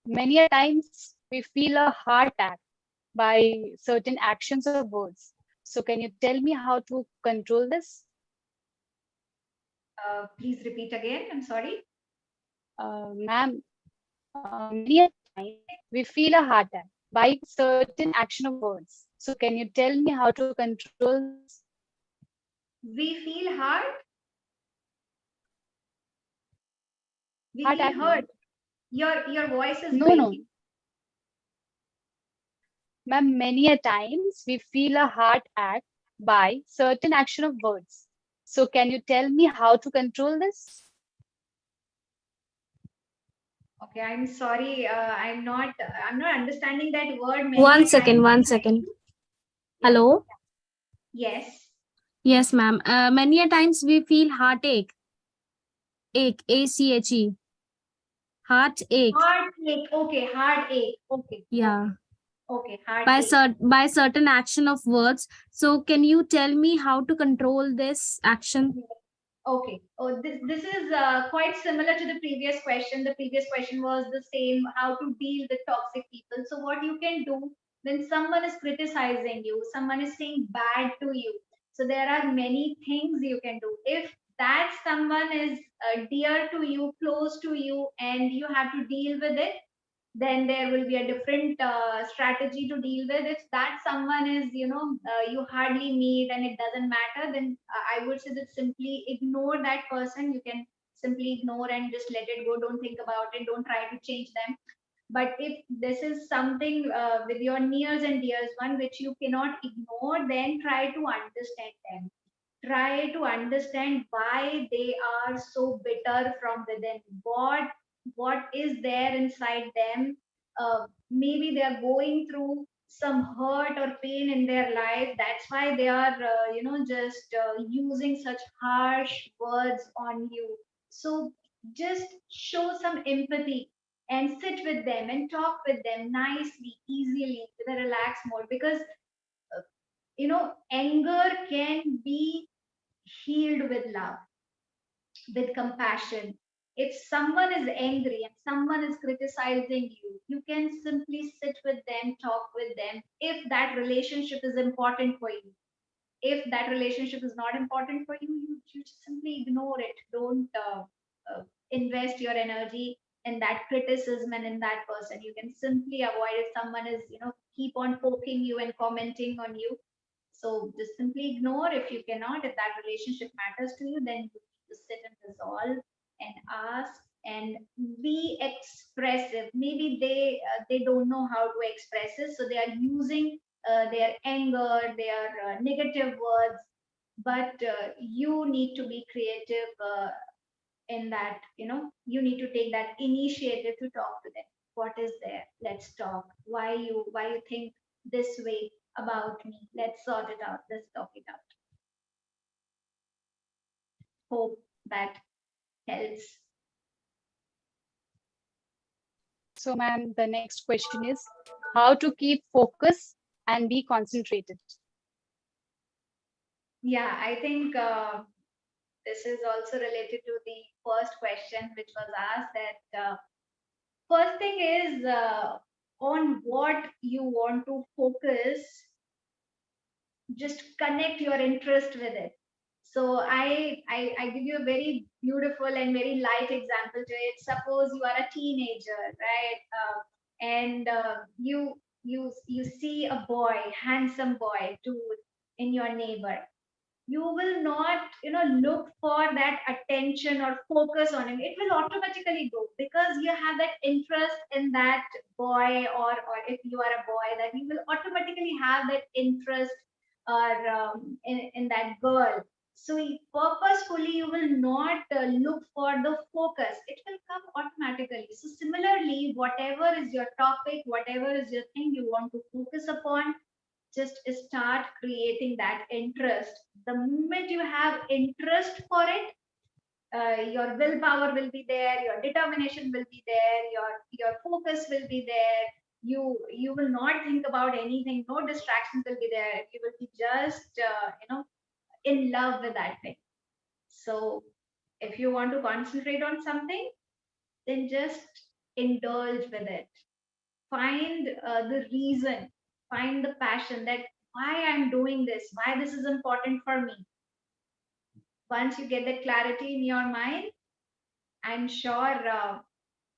many a times we feel a heart attack by certain actions or words. So can you tell me how to control this? Please repeat again. I'm sorry. Ma'am, many a time we feel a heart attack by certain action of words. So can you tell me how to control this? We feel hurt. We Heart feel attack, ma'am. hurt. Your voice is No, no. breaking. Ma'am, many a times we feel a heart act by certain action of words. So can you tell me how to control this? Okay, I'm sorry. I'm not understanding that word. Many One a second, times. one second. Yeah. Hello? Yes. Yes, ma'am. Many a times we feel heartache. Ache, A-C-H-E. Heartache. Heartache. Okay, heartache. Okay. Yeah. Okay, By, heartache. by certain action of words. So can you tell me how to control this action? Okay. Oh, this is quite similar to the previous question. The previous question was the same: how to deal with toxic people. So what you can do when someone is criticizing you, someone is saying bad to you. So there are many things you can do. If that someone is dear to you, close to you, and you have to deal with it, then there will be a different strategy to deal with. If that someone is you hardly meet and it doesn't matter, then I would say that simply ignore that person. You can simply ignore and just let it go. Don't think about it, don't try to change them. But if this is something with your nears and dears one which you cannot ignore, then try to understand them. Try to understand why they are so bitter from within. What is there inside them? Maybe they are going through some hurt or pain in their life. That's why they are just using such harsh words on you. So just show some empathy and sit with them and talk with them nicely, easily, with a relaxed mode. Because anger can be healed with love, with compassion. If someone is angry and someone is criticizing you, you can simply sit with them, talk with them. If that relationship is important for you, if that relationship is not important for you, you just simply ignore it. Don't invest your energy in that criticism and in that person. You can simply avoid if someone is, keep on poking you and commenting on you. So just simply ignore. If you cannot, if that relationship matters to you, then you need to sit and resolve and ask and be expressive. Maybe they don't know how to express it, so they are using their anger, their negative words. But you need to be creative in that. You need to take that initiative to talk to them. What is there? Let's talk. Why you think this way about me? Let's sort it out. Let's talk it out. Hope that helps. So, ma'am, the next question is how to keep focus and be concentrated. Yeah, I think this is also related to the first question which was asked, that first thing is on what you want to focus. Just connect your interest with it. So I give you a very beautiful and very light example to it. Suppose you are a teenager, right? And you see a boy, handsome boy, dude, in your neighbor. You will not, look for that attention or focus on him. It will automatically go, because you have that interest in that boy, or if you are a boy, that you will automatically have that interest or in that girl. So purposefully you will not look for the focus. It will come automatically. So similarly, whatever is your topic, whatever is your thing you want to focus upon, just start creating that interest. The moment you have interest for it, your willpower will be there, your determination will be there, your focus will be there. You will not think about anything. No distractions will be there. You will be just in love with that thing. So if you want to concentrate on something, then just indulge with it. Find the reason, find the passion, that why I'm doing this, why this is important for me. Once you get that clarity in your mind, I'm sure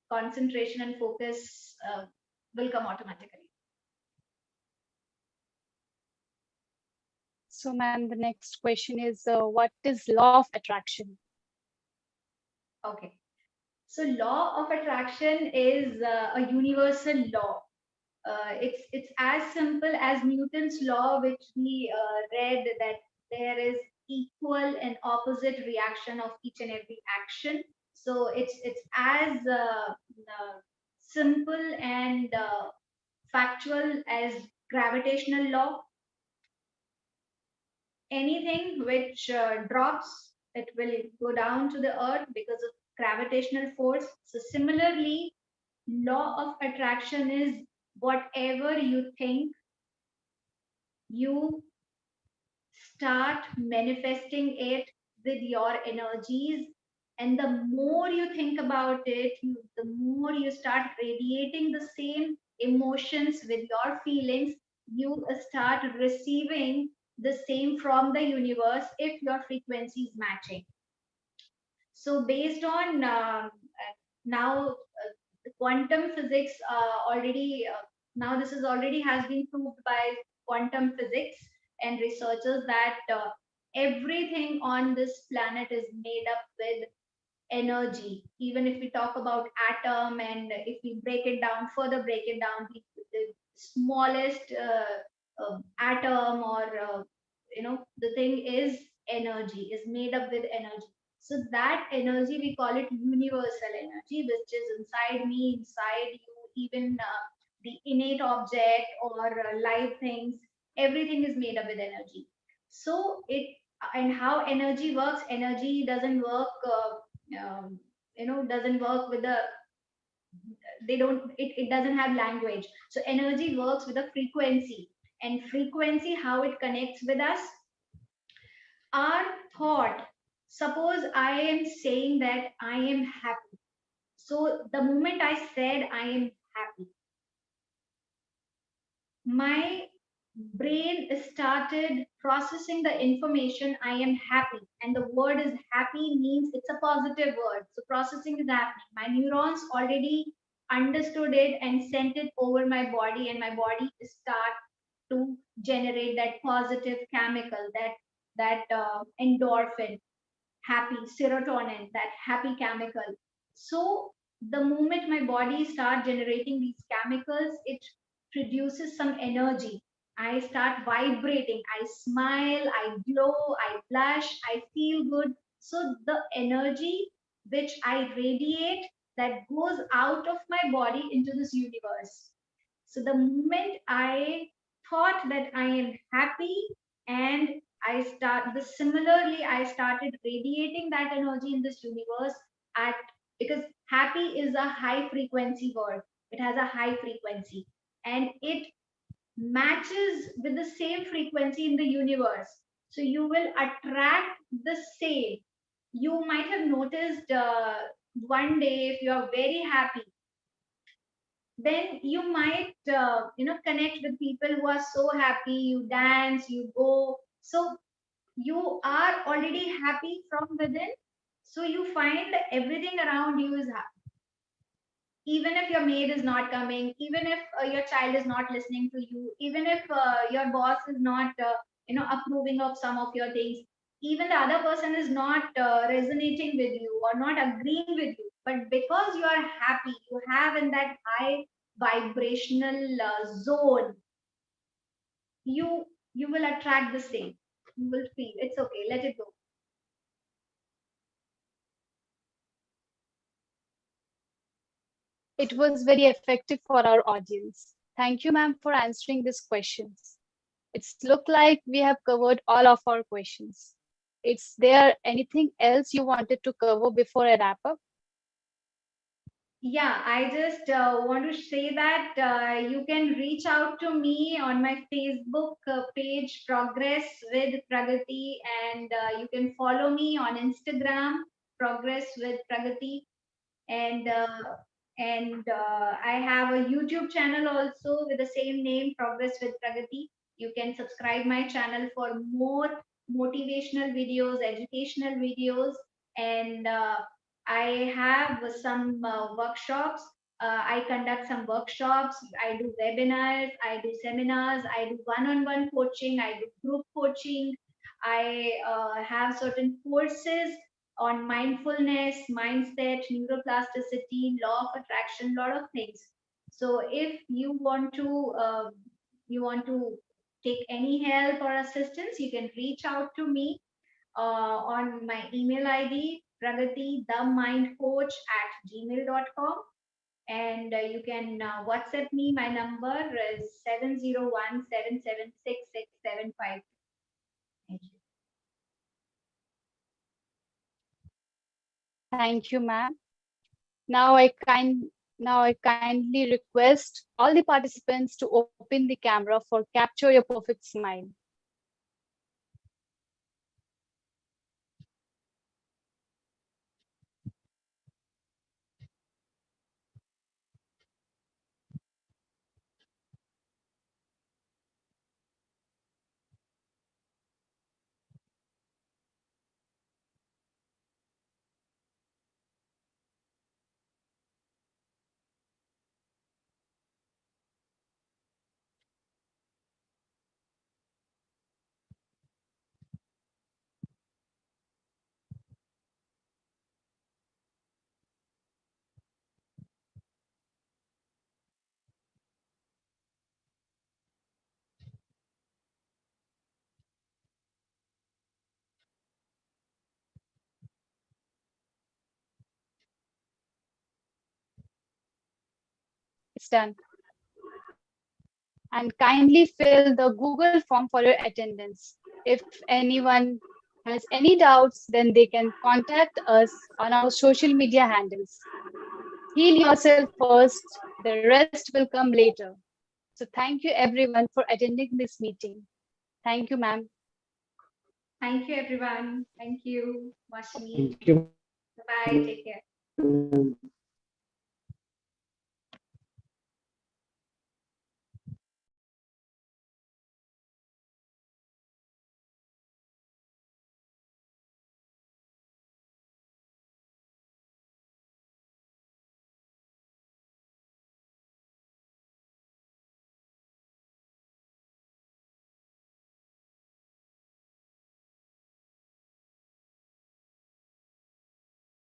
concentration and focus will come automatically. So, ma'am, the next question is what is law of attraction? Okay. So law of attraction is a universal law. It's as simple as Newton's law, which we read, that there is equal and opposite reaction of each and every action. So it's as simple and factual as gravitational law. Anything which drops, it will go down to the earth because of gravitational force. So similarly, law of attraction is whatever you think, you start manifesting it with your energies. And the more you think about it, the more you start radiating the same emotions with your feelings. You start receiving the same from the universe if your frequency is matching. So based on now quantum physics, already now this is already has been proved by quantum physics and researchers, that everything on this planet is made up with energy. Even if we talk about atom, and if we break it down, further break it down, the smallest atom, or the thing is energy, is made up with energy. So that energy, we call it universal energy, which is inside me, inside you. Even the innate object or live things, everything is made up with energy. So it, and how energy works, energy doesn't work doesn't work with the, it doesn't have language. So energy works with a frequency, and frequency, how it connects with us, our thought. Suppose I am saying that I am happy. So the moment I said I am happy, my brain started processing the information I am happy, and the word is happy means it's a positive word. So processing is happening. My neurons already understood it and sent it over my body, and my body start to generate that positive chemical, that endorphin, happy serotonin, that happy chemical. So the moment my body starts generating these chemicals, it produces some energy. I start vibrating, I smile, I glow, I blush, I feel good. So the energy which I radiate, that goes out of my body into this universe. So the moment I thought that I am happy, and similarly I started radiating that energy in this universe at, because happy is a high frequency word. It has a high frequency, and it matches with the same frequency in the universe. So you will attract the same. You might have noticed, one day if you are very happy, then you might connect with people who are so happy. You dance, you go, so you are already happy from within. So you find that everything around you is happy. Even if your maid is not coming, even if your child is not listening to you, even if your boss is not approving of some of your things, even the other person is not resonating with you or not agreeing with you, but because you are happy, you have in that high vibrational zone, you will attract the same. You will feel it's okay, let it go. It was very effective for our audience. Thank you, ma'am, for answering these questions. It's looked like we have covered all of our questions. Is there anything else you wanted to cover before I wrap up? Yeah, I just want to say that you can reach out to me on my Facebook page, Progress with Pragati, and you can follow me on Instagram, Progress with Pragati, and I have a YouTube channel also with the same name, Progress with Pragati. You can subscribe my channel for more motivational videos, educational videos, and I have some workshops. I conduct some workshops. I do webinars. I do seminars. I do one-on-one coaching. I do group coaching. I have certain courses on mindfulness, mindset, neuroplasticity, law of attraction, lot of things. So if you want to take any help or assistance, you can reach out to me on my email ID, pragati the mind coach at gmail.com, and you can WhatsApp me. My number is 701-776-6752. Thank you. Thank you, ma'am. Now I kindly request all the participants to open the camera for capture your perfect smile. It's done. And kindly fill the Google form for your attendance. If anyone has any doubts, then they can contact us on our social media handles. Heal yourself first, the rest will come later. So thank you everyone for attending this meeting. Thank you, ma'am. Thank you, everyone. Thank you, Washmi. Thank you. Bye. Take care.